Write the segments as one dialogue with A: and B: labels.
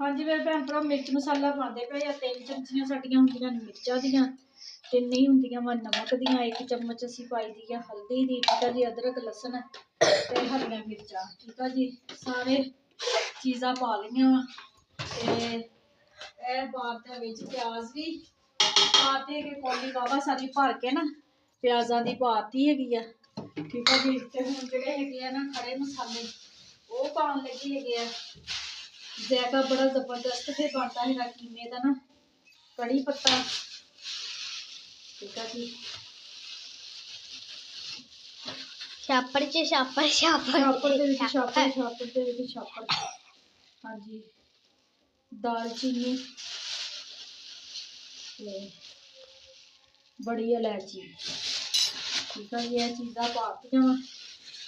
A: हाँ जी मेरे भैन भरा मिर्च मसाला पाते पे 3 चमचियां साडियां हुंदियां ने मिर्चां दियां, 3 ही हुंदियां वा नमक दियां, 1 चम्मच असीं पाई दी है हल्दी दी, ठीक है जी, अदरक लसन ते हरियां मिर्चां, ठीक है जी, सारे चीज़ां पा लईयां वा ते ए पाते विच प्याज भी पाते कि कौली वावा सारी भर के ना प्याज़ां दी पाती हैगी आ, ठीक है जी। ते हुण जिहड़े हैगे आ ना खड़े मसाले वो पाउण लगी हैगे आ, जायका बड़ा जबरदस्त फिर बनता है कीमे का ना, कड़ी पत्ता, ठीक है जी,
B: छापड़ च छापड़
A: हाँ जी, दालचीनी बड़ी इलायची, ठीक है जी, ये चीज़ां पातियां वा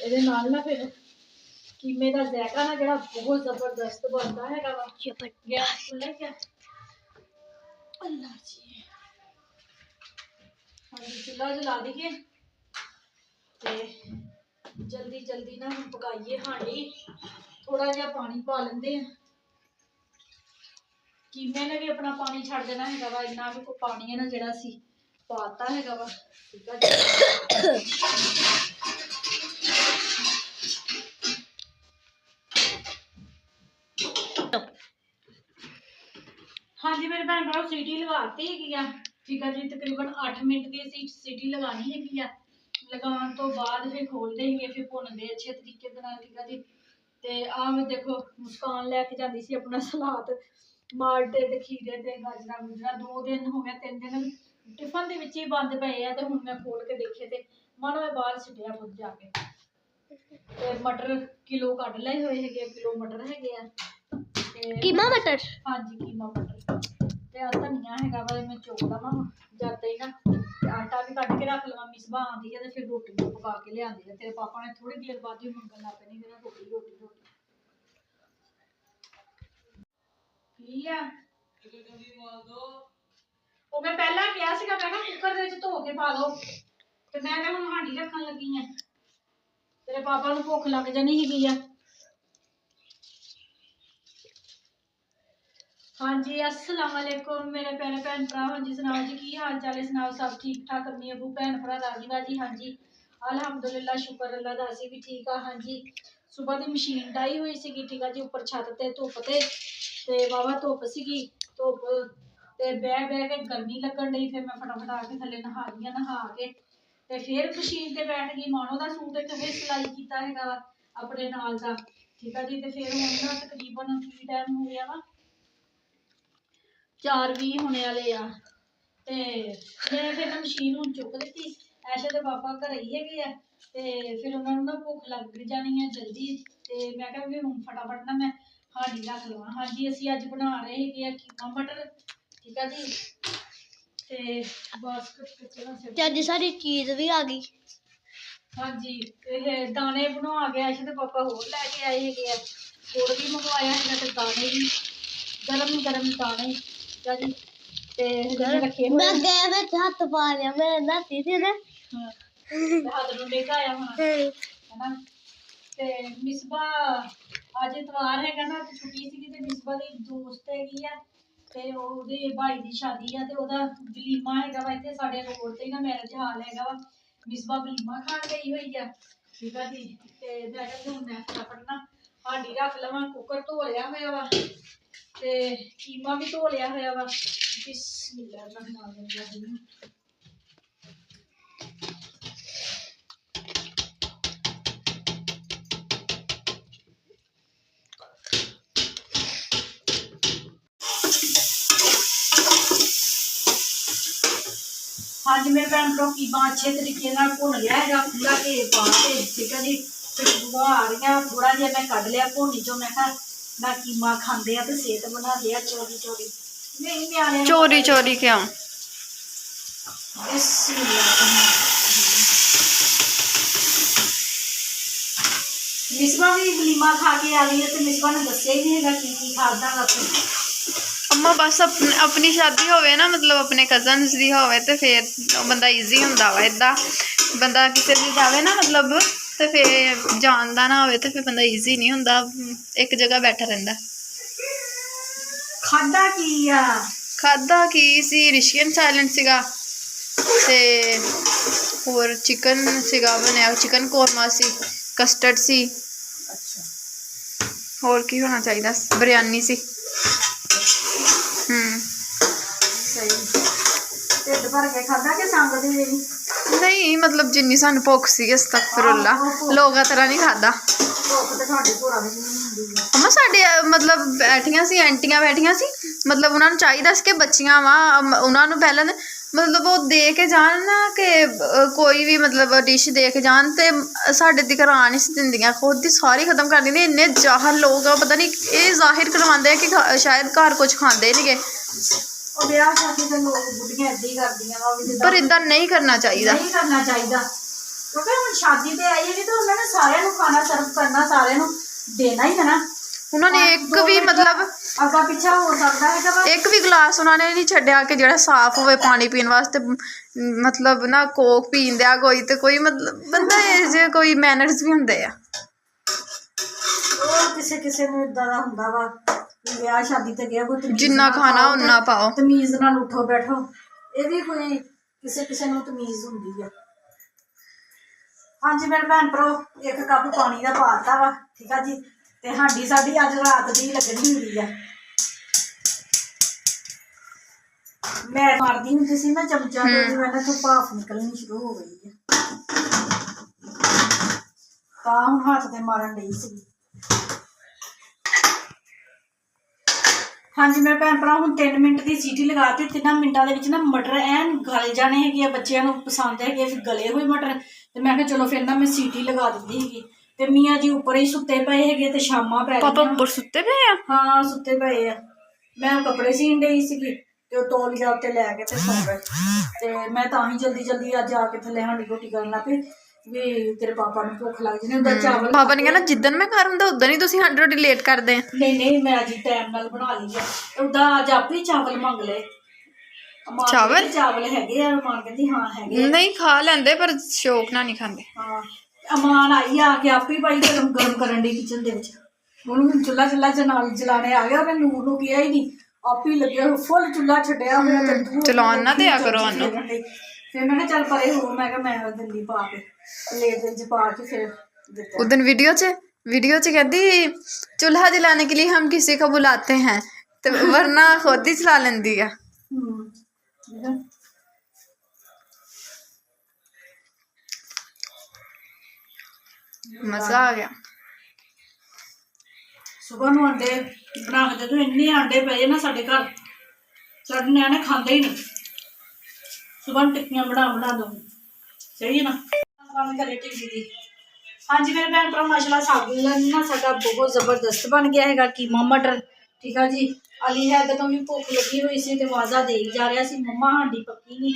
A: इहदे नाल ना फिर कीमे का जायका ना जिहड़ा बहुत जबरदस्त बनता है। गैस खुला क्या अल्लाह जी, हाँ जी, चूल्हा जला दीजिए ते जल्दी जल्दी ना हम पकाइए हांडी, थोड़ा जिहा पानी पा लेंदे हैं, कीमे ने भी अपना पानी छड़ देना है वा, इन्ना भी पानी है ना जिहड़ा असीं पाता है वा, ठीक है जी। हाँ जी मेरे भैन भरा सीटी लगाती है, ठीक है जी, तकरीबन 8 मिनट की असीं सीटी लगानी हैगी आ, लगाने तो बाद फिर खोलते ही फिर भुनते अच्छे तरीके दे नाल, ठीक है जी। ते आ मैं देखो मुस्कान लैके जाती सी अपना सलाद माल्टे ते खीरे ते गाजरा गुजरा, 2 दिन हो गए 3 दिन टिफन दे विच ही बंद पे आ, ते हुण मैं खोल के देखे ते मन मैं बाहर सिटिया खुद जाके, ते मटर किलो कढ लए होए हैगे, किलो मटर हैगे आ,
B: कीमा मटर,
A: हाँ जी कीमा मटर ते धनिया हैगा वा, मैं चुग लवां जाते ही ना आटा भी कट के रख लवां, मिसबा आंदी है ते फिर रोटी पका के लिआंदी है, तेरे पापा ने थोड़ी देर बाद ही मंगन लग पैनी मेरा रोटी रोटी रोटी ठीक है। ਉਹ मैं पहला किया सीगा मैं ना कुकर ਦੇ ਵਿੱਚ ਧੋ ਕੇ ਪਾ ਲਓ, ਤੇ ਮੈਂ ਤਾਂ ਹੁਣ ਹਾਂਡੀ ਰੱਖਣ ਲੱਗੀ ਆ, ਤੇਰੇ ਪਾਪਾ ਨੂੰ ਭੁੱਖ ਲੱਗ ਜਾਣੀ ਹੈਗੀ ਆ। हाँ जी अस्सलाम वालेकुम मेरे प्यारे भैन भरा, हाँ जी सुनाओ जी की हाल चाल है, सुनाओ सब ठीक ठाक, अम्मी अबू भैन भरा राजी बाजी, हाँ जी अलहमदुलिल्लाह शुक्र अल्लाह दा असीं भी ठीक आ। हाँ जी सुबह दी मशीन डाई हुई सीगी, ठीक है जी, उपर छत ते धुप ते वावा धुप सीगी, धुप ते बह के गर्मी लगन डई, फिर मैं फटाफट आके थल्ले नहा ली, नहा के ते फिर मशीन ते बैठ गई, मानो दा सूट एक फिर सिलाई कीता हैगा वा अपने नाल दा, ठीक है जी। ते फिर हुण ना तकरीबन की टाइम हो गया वा 4:20 होने वाले आ, ते मैं फिर ना मशीन हुण चुक दी, ऐशे दे पापा घरे ही हैगे आ, ते फिर उन्होंने ना भुख लग जानी है जल्दी, ते मैं कहा भी हुण फटाफट ना मैं हांडी रख लवां। हाँ जी असीं अज बना रहे हैगे आ कीमा मटर, ठीक है जी, ते बस
B: अज सारी चीज भी आ गई।
A: हाँ जी दाने बनवा के ऐशे दे पापा होर लैके आए हैगे आ, गुड़ भी मंगवाया है ते दाने भी गरम गरम दाने, ठीक है जी, ते रखे हुए
B: मैं गया में हाथ पा लिया, मैं नहाती थी ना,
A: हाथ डुंडे आया होना है ना। ते मिसबा अज इतवार हैगा ना, छुट्टी सी ते मिसबा दी दोस्त हैगी आ, ते ओहदे भाई दी शादी है, ते ओहदा वलीमा हैगा वा इत्थे साडे रोड ते ना मैरिज हाल हैगा वा, मिसबा वलीमा खान गई हुई है, ठीक है जी। ते मैं कहंदी हुण मैं फटाफट ना हांडी रख लवां, कुकर धो लिया होया वा ते कीमा भी धो लिया होया वा, बिस्मिल्लाह रहमान रहीम। हाँ जी मेरे भैन भरा कीमा अच्छे तरीके भुन लिया है, पूरा घेर पा के, ठीक है जी, फिर बुआ आ रही है, थोड़ा जिहा मैं कढ़ लिया भुनी चो, मैं कहा ना कीमा खांदे आ ते सेहत बना लिया चोरी चोरी, नहीं न्याणे
C: चोरी चोरी क्या
A: मिसबा भी वलीमा खा के आ गई है, तो मिसबा ने दस्सिया ही नहीं है की खादा वा।
C: अम्मा बस अपनी शादी होवे ना, मतलब अपने कजन्स दी होवे ते फिर बंदा ईजी हुंदा वा, इदा बंदा किसे दी जावे ना मतलब ते फिर जानदा ना होवे ते फिर बंदा ईजी नहीं हुंदा, एक जगह बैठा रहिंदा।
A: ਖਾਦਾ ਕੀ ਆ?
C: ਖਾਦਾ ਕੀ ਸੀ, ਰਿਸ਼ੀਅਨ ਸਾਇਲੈਂਟ ਸੀਗਾ ਤੇ ਹੋਰ ਚਿਕਨ ਸੀਗਾ ਬਣਿਆ, ਚਿਕਨ ਕੋਰਮਾ ਸੀ, ਕਸਟਰਡ ਸੀ,
A: ਅੱਛਾ
C: ਹੋਰ ਕੀ ਹੋਣਾ ਚਾਹੀਦਾ, ਬਿਰਿਆਨੀ ਸੀ।
A: ਸਹੀ। ਢਿੱਡ ਭਰ ਕੇ ਖਾਦਾ ਕਿ ਸੰਗ ਦੀ ਜਿਹੜੀ?
C: ਨਹੀਂ ਮਤਲਬ ਜਿੰਨੀ ਸਾਨੂੰ ਭੁੱਖ ਸੀ, ਅਸਤਗਫਿਰੁੱਲਾ, ਲੋਕਾਂ ਤਰ੍ਹਾਂ ਨਹੀਂ ਖਾਦਾ।
A: ਭੁੱਖ ਤੇ ਤੁਹਾਡੇ ਭੋਰਾ ਵੀ ਨਹੀਂ ਹੁੰਦੀ ਆ।
C: ਅਮਾ ਸਾਡੇ ਮਤਲਬ ਬੈਠੀਆਂ ਸੀ, ਆਂਟੀਆਂ ਬੈਠੀਆਂ ਸੀ, ਮਤਲਬ ਉਹਨਾਂ ਨੂੰ ਚਾਹੀਦਾ ਸੀ ਕਿ ਬੱਚੀਆਂ ਵਾ ਉਹਨਾਂ ਨੂੰ ਪਹਿਲਾਂ ਮਤਲਬ ਉਹ ਦੇ ਕੇ ਜਾਣ ਨਾ ਕਿ ਕੋਈ ਵੀ ਮਤਲਬ ਡਿਸ਼ ਦੇ ਕੇ ਜਾਣ, ਤੇ ਸਾਡੇ ਦੀ ਘਰ ਆ ਨਹੀਂ ਸੀ ਦਿੰਦੀਆਂ, ਖੁਦ ਹੀ ਸਾਰੀ ਖਤਮ ਕਰ ਦਿੰਦੇ। ਇੰਨੇ ਜ਼ਾਹਰ ਲੋਕ ਆ, ਪਤਾ ਨਹੀਂ ਇਹ ਜ਼ਾਹਿਰ ਕਰਵਾਉਂਦੇ ਆ ਕਿ ਸ਼ਾਇਦ ਘਰ ਕੁਝ ਖਾਂਦੇ ਨਹੀਂਗੇ।
A: ਉਹ ਵਿਆਹ ਸ਼ਾਦੀ ਤੇ ਲੋਕ ਬੁੱਢੀਆਂ ਏਦਾਂ ਹੀ ਕਰਦੀਆਂ ਵਾ ਵੀ ਜਿੱਦਾਂ
C: ਪਰ ਇਦਾਂ ਨਹੀਂ ਕਰਨਾ ਚਾਹੀਦਾ।
A: ਨਹੀਂ ਕਰਨਾ ਚਾਹੀਦਾ, ਕਿਉਂਕਿ ਹੁਣ ਸ਼ਾਦੀ ਤੇ ਆਈ ਹੈ ਤੇ ਉਹਨਾਂ ਨੇ ਸਾਰਿਆਂ ਨੂੰ ਖਾਣਾ ਸਰਵ ਕਰਨਾ, ਸਾਰਿਆਂ ਨੂੰ ਦੇਣਾ ਹੀ ਹੈ ਨਾ।
C: ਉਹਨਾਂ ਨੇ ਇੱਕ ਵੀ ਮਤਲਬ
A: ਅੱਗਾ ਪਿੱਛਾ ਹੋ ਸਕਦਾ ਹੈਗਾ ਵਾ।
C: ਇੱਕ ਵੀ ਗਲਾਸ ਉਹਨਾਂ ਨੇ ਨਹੀਂ ਛੱਡਿਆ ਕਿ ਜਿਹੜਾ ਸਾਫ਼ ਹੋਵੇ ਪਾਣੀ ਪੀਣ ਵਾਸਤੇ। ਮਤਲਬ ਨਾ ਕੋਕ ਪੀਣ ਦਿਆ ਕੋਈ, ਤੇ ਕੋਈ ਮਤਲਬ ਬੰਦਾ ਇਹ ਜਿਹੇ ਕੋਈ ਮੈਨਰਸ ਵੀ ਹੁੰਦੇ ਆ।
A: ਉਹ ਕਿਸੇ ਕਿਸੇ ਨੂੰ ਇਦਾਂ ਦਾ ਹੁੰਦਾ ਵਾ ਵਿਆਹ ਸ਼ਾਦੀ ਤੇ ਗਿਆ ਕੋਈ
C: ਜਿੰਨਾ ਖਾਣਾ ਉਨਾ ਪਾਓ,
A: ਤਮੀਜ਼ ਨਾਲ ਉੱਠੋ ਬੈਠੋ। ਇਹ ਵੀ ਕੋਈ ਕਿਸੇ ਕਿਸੇ ਨੂੰ ਤਮੀਜ਼ ਹੁੰਦੀ ਆ। ਹਾਂਜੀ ਮੇਰੇ ਭੈਣ ਭਰਾ, ਇੱਕ ਕੱਪ ਪਾਣੀ ਦਾ ਪਾਤਾ ਵਾ, ਠੀਕ ਆ ਜੀ। ਤੇ ਹਾਂਡੀ ਸਾਡੀ ਅੱਜ ਰਾਤ ਦੀ ਲੱਗਣੀ ਹੁੰਦੀ ਆ। ਮੈਂ ਮਾਰਦੀ ਹੁੰਦੀ ਸੀ ਨਾ ਚਮਚਾ, ਤੇ ਮੈਂ ਤੋਂ ਭਾਫ ਨਿਕਲਣੀ ਸ਼ੁਰੂ ਹੋ ਗਈ ਆ, ਤਾਂ ਹੁਣ ਹੱਥ ਤੇ ਮਾਰਨ ਡਈ ਸੀ। ਹਾਂਜੀ ਮੇਰੇ ਭੈਣ ਭਰਾ, ਹੁਣ 3 ਮਿੰਟ ਦੀ ਸੀਟੀ ਲਗਾ ਕੇ 3 ਮਿੰਟਾਂ ਦੇ ਵਿੱਚ ਨਾ ਮਟਰ ਐਨ ਗਲ ਜਾਣੇ ਹੈਗੇ ਆ। ਬੱਚਿਆਂ ਨੂੰ ਪਸੰਦ ਹੈਗੇ ਵੀ ਗਲੇ ਹੋਏ ਮਟਰ, ਤੇ ਮੈਂ ਕਿਹਾ ਚਲੋ ਫਿਰ ਨਾ ਮੈਂ ਸੀਟੀ ਲਗਾ ਦਿੰਦੀ ਹੈਗੀ। ਤੇ ਮੀਆਂ ਜੀ ਉੱਪਰ ਹੀ ਸੁੱਤੇ ਪਏ ਹੈਗੇ ਤੇ ਸ਼ਾਮਾਂ ਪੈ ਗਈਆਂ।
C: ਪਾਪਾ ਉੱਪਰ ਸੁੱਤੇ ਪਏ ਆ?
A: ਹਾਂ ਸੁੱਤੇ ਪਏ ਆ। ਮੈਂ ਕੱਪੜੇ ਸੀਨ ਡਈ ਸੀਗੀ ਤੇ ਉਹ ਤੌਲੀਆ ਉੱਤੇ ਲੈ ਕੇ ਤੇ ਸੌਂ ਗਏ। ਤੇ ਮੈਂ ਤਾਂ ਹੀ ਜਲਦੀ ਜਲਦੀ ਅੱਜ ਆ ਕੇ ਥੱਲੇ ਹਾਂਡੀ ਰੋਟੀ ਕਰਨ ਲੱਗ ਪਈ ਵੀ ਤੇਰੇ ਪਾਪਾ ਨੂੰ ਭੁੱਖ ਲੱਗ ਜਾਣੀ। ਉਹਦਾ ਚਾਵਲ
C: ਪਾਪਾ ਨੇ ਕਹਿਣਾ ਜਿੱਦਣ ਮੈਂ ਘਰ ਹੁੰਦਾ ਉਦੋਂ ਹੀ ਤੁਸੀਂ 100 ਲੇਟ ਕਰਦੇ ਆ।
A: ਨਹੀਂ ਮੈਂ ਅੱਜ ਟਾਈਮ ਨਾਲ ਬਣਾ ਲਈ ਆ। ਉਹਦਾ ਅੱਜ ਆਪੇ ਚਾਵਲ ਮੰਗ ਲਏ। ਚਾਵਲ ਹੈਗੇ ਆ? ਮਾਂ ਕਹਿੰਦੀ ਹਾਂ ਹੈਗੇ।
C: ਨਹੀਂ ਖਾ ਲੈਂਦੇ ਪਰ ਸ਼ੌਕ ਨਾਲ ਨਹੀਂ ਖਾਂਦੇ।
A: ਹਾਂ ਅਮਾਨ ਆਈ ਆ ਕੇ ਆਪੇ ਭਾਈ ਗਰਮ ਕਰਨ ਦੀ ਕਿਚਨ ਦੇ ਵਿੱਚ। ਉਹਨੂੰ ਚੁੱਲਾ ਜਲਾਣੇ ਆ ਗਿਆ, ਉਹਨੇ ਨੂਰ ਨੂੰ ਕਿਹਾ ਹੀ ਨਹੀਂ, ਆਪੇ ਲੱਗਿਆ ਫੁੱਲ ਚੁੱਲਾ ਛੱਡਿਆ ਹੋਇਆ। ਤੇ
C: ਚਲਾਉਣ ਨਾ ਦਿਆ ਕਰੋ ਉਹਨੂੰ।
A: ਫਿਰ ਮੈਂ ਕਿਹਾ ਚੱਲ ਪਰੇ ਹੋ, ਮੈਂ ਕਿਹਾ ਮੈਂ ਦਿੰਦੀ ਪਾ ਕੇ ਪਲੇਟ ਵਿੱਚ ਪਾ ਕੇ ਫਿਰ ਦਿੱਤਾ।
C: उस दिन वीडियो च कहती चूल्हा जलाने के लिए हम किसी को बुलाते हैं, तो वरना खुद ही चला लेंदी है। मजा आ गया।
A: सुबह ਨੂੰ अंडे बना के दे। इन्ने अंडे पे ना साडे घर, साडे नियाणे खांदे ही नहीं। सुबह टिक्कियां बना दो, सही है ना। काम करे टिक्की दी। हाँ जी मेरे भैन भरा, माशाल्लाह साग ना साडा बहुत जबरदस्त बन गया है। कीमा मटर, ठीक है जी। अली हैदर तो भी भुख लगी हुई सी, आवाज़ा दे जा रहा सी मम्मा हांडी पक्की नहीं।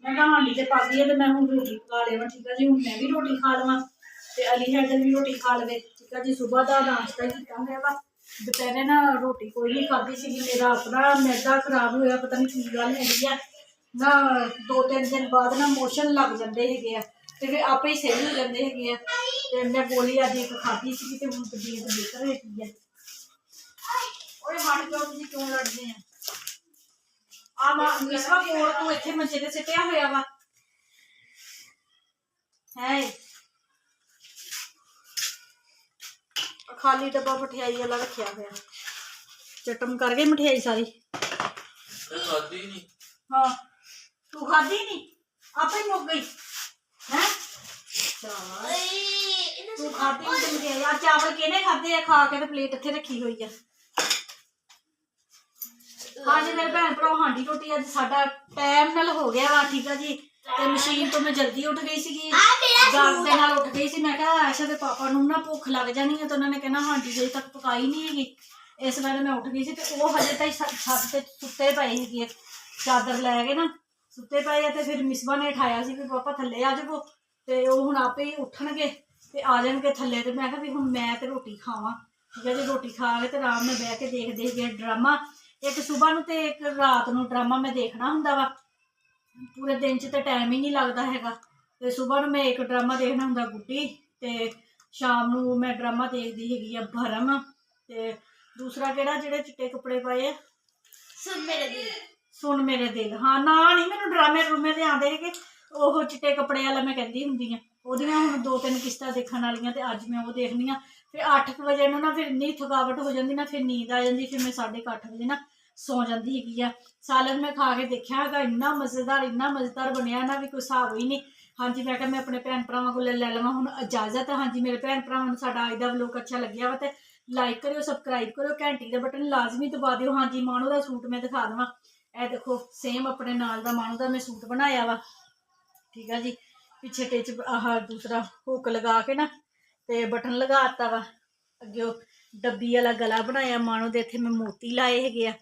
A: मैं कहा हांडी तो पक गई है, तो मैं हूँ रोटी पका लेवा, ठीक है जी। हूँ मैं भी रोटी खा लवा ते अली हैदर भी रोटी खा लवे, ठीक है जी। सुबह का नाश्ता किया हुआ वा, दोपहरे ना रोटी कोई नहीं खाधी सी। मेरा अपना मैदा खराब होया, पता नहीं की गल है ना। 2-3 दिन बाद ना मोशन लग जाते है, तो फिर आप ही सही हो जाते है। तो मैं गोली अज एक खाधी सी, तो हूँ तबीयत बेहतर होती है। हट जाओ, तुम क्यों लड़ते हैं? मिसवा कोड़ तू इत्थे मंजे ते सिटिया होया वा है। खाली डब्बा मठियाई वाला रखा होया, चटम कर गई मठियाई सारी। हाँ तू खाधी नहीं, आप ही मुक गई है। तू खाधी नहीं मठियाई। चावल किहने खाधे है? खा के प्लेट इत्थे रखी हुई है। हाँ जी मेरे भैन भरा, हांडी रोटी अज साडा टाइम नाल हो गया वा, ठीक है जी। ते मशीन तो मैं जल्दी उठ गई सी, जाग दे नाल उठ गई सी। मैं कहा आयशा दे पापा नूं ना भुख लग जानी है, तो उन्होंने कहना हांडी अजे तक पकाई नहीं हैगी। इस बारे मैं उठ गई सी, ते वो हजे तक छत ते सुत्ते पए सीगे, चादर लै के ना सुत्ते पए आ। ते फिर मिसबा ने उठाया सी कि पापा थल्ले आ जाओ, ते वो हुण आपे ही उठणगे ते आ जाणगे थल्ले। ते मैं कहा भी हुण मैं ते रोटी खावां, ठीक है जी। रोटी खा के ते आराम नाल बैठ के देखदे ड्रामा। एक सुबह नूं ते एक रात नूं ड्रामा मैं देखना हुंदा वा, पूरे दिन च तो टाइम ही नहीं लगता हैगा। ते सुबह नूं मैं एक ड्रामा देखना हुंदा गुड्डी, ते शाम नूं मैं ड्रामा देखदी हैगी आ भरम। ते दूसरा केड़ा जेह्ड़े चिट्टे कपड़े पाए ਸੁਣ ਮੇਰੇ ਦਿਲ ਹਾਂ ਨਾ ਨਹੀਂ ਮੈਨੂੰ ਡਰਾਮੇ ਡਰੂਮੇ ਦੇ ਆਉਂਦੇ ਹੈਗੇ ਉਹ ਚਿੱਟੇ ਕੱਪੜੇ ਵਾਲਾ ਮੈਂ ਕਹਿੰਦੀ ਹੁੰਦੀ ਆ ਉਹਦੀਆਂ ਹੁਣ 2-3 ਕਿਸ਼ਤਾਂ ਦੇਖਣ ਵਾਲੀਆਂ ਤੇ ਅੱਜ ਮੈਂ ਉਹ ਦੇਖਣੀ ਆ ਫਿਰ 8 ਵਜੇ ਨੂੰ ਨਾ ਫਿਰ ਇੰਨੀ ਥਕਾਵਟ ਹੋ ਜਾਂਦੀ ਨਾ ਫਿਰ ਨੀਂਦ ਆ ਜਾਂਦੀ ਫਿਰ ਮੈਂ 8:30 ਵਜੇ ਨਾ ਸੌ ਜਾਂਦੀ ਹੈਗੀ ਆ ਸਾਲਨ ਮੈਂ ਖਾ ਕੇ ਦੇਖਿਆ ਹੈਗਾ ਇੰਨਾ ਮਜ਼ੇਦਾਰ ਬਣਿਆ ਨਾ ਵੀ ਕੋਈ ਹਿਸਾਬ ਹੀ ਨਹੀਂ ਹਾਂਜੀ ਮੈਂ ਕਿਹਾ ਮੈਂ ਆਪਣੇ ਭੈਣ ਭਰਾਵਾਂ ਕੋਲ ਲੈ ਲਵਾਂ ਹੁਣ ਇਜਾਜ਼ਤ ਹਾਂਜੀ ਮੇਰੇ ਭੈਣ ਭਰਾਵਾਂ ਨੂੰ ਸਾਡਾ ਅੱਜ ਦਾ ਵਲੋਗ ਅੱਛਾ ਲੱਗਿਆ ਵਾ ਤੇ ਲਾਈਕ ਕਰਿਓ ਸਬਸਕ੍ਰਾਈਬ ਕਰਿਓ ਘੰਟੀ ਦਾ ਬਟਨ ਲਾਜ਼ਮੀ ਦਬਾ ਦਿਓ ਹਾਂਜੀ ਮਾਣੋ ਦਾ ਸੂਟ ਮੈਂ ਦਿਖਾ ਦੇਵਾਂ ਇਹ ਦੇਖੋ ਸੇਮ ਆਪਣੇ ਨਾਲ ਦਾ ਮਾਣੋ ਦਾ ਮੈਂ ਸੂਟ ਬਣਾਇਆ ਵਾ ਠੀਕ ਆ ਜੀ ਪਿੱਛੇ ਟਿਚ ਆਹ ਦੂਸਰਾ ਹੁੱਕ ਲਗਾ ਕੇ ਨਾ ਤੇ ਬਟਨ ਲਗਾ ਦਿੱਤਾ ਵਾ ਅੱਗੇ ਉਹ ਡੱਬੀ ਵਾਲਾ ਗਲਾ ਬਣਾਇਆ ਮਾਣੋ ਦੇ ਇੱਥੇ ਮੈਂ ਮੋਤੀ ਲਾਏ ਹੈਗੇ ਆ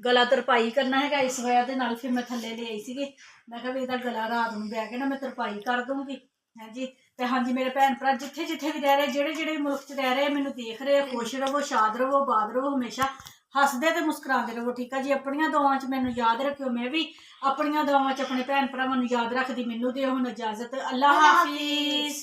A: ਗਲਾ ਤਰਪਾਈ ਕਰਨਾ ਹੈਗਾ ਇਸ ਵਜ੍ਹਾ ਦੇ ਨਾਲ ਫਿਰ ਮੈਂ ਥੱਲੇ ਲੈ ਆਈ ਸੀਗੀ ਮੈਂ ਕਿਹਾ ਵੀ ਇਹਦਾ ਗਲਾ ਰਾਤ ਨੂੰ ਬਹਿ ਕੇ ਨਾ ਮੈਂ ਤਰਪਾਈ ਕਰ ਦੂੰਗੀ ਹਾਂਜੀ ਤੇ ਹਾਂਜੀ ਮੇਰੇ ਭੈਣ ਭਰਾ ਜਿੱਥੇ ਜਿੱਥੇ ਵੀ ਰਹਿ ਰਹੇ ਜਿਹੜੇ ਮੁਲਕ 'ਚ ਰਹਿ ਰਹੇ ਮੈਨੂੰ ਦੇਖ ਰਹੇ ਖੁਸ਼ ਰਹੋ ਸ਼ਾਦ ਰਹੋ ਆਬਾਦ ਰਹੋ ਹਮੇਸ਼ਾ ਹੱਸਦੇ ਤੇ ਮੁਸਕਰਾਉਂਦੇ ਰਹੋ ਠੀਕ ਆ ਜੀ ਆਪਣੀਆਂ ਦੁਆਵਾਂ 'ਚ ਮੈਨੂੰ ਯਾਦ ਰੱਖਿਓ ਮੈਂ ਵੀ ਆਪਣੀਆਂ ਦੁਆਵਾਂ 'ਚ ਆਪਣੇ ਭੈਣ ਭਰਾਵਾਂ ਨੂੰ ਯਾਦ ਰੱਖਦੀ ਮੈਨੂੰ ਦਿਓ ਹੁਣ ਇਜਾਜ਼ਤ ਅੱਲਾ ਹਾਫਿਜ਼।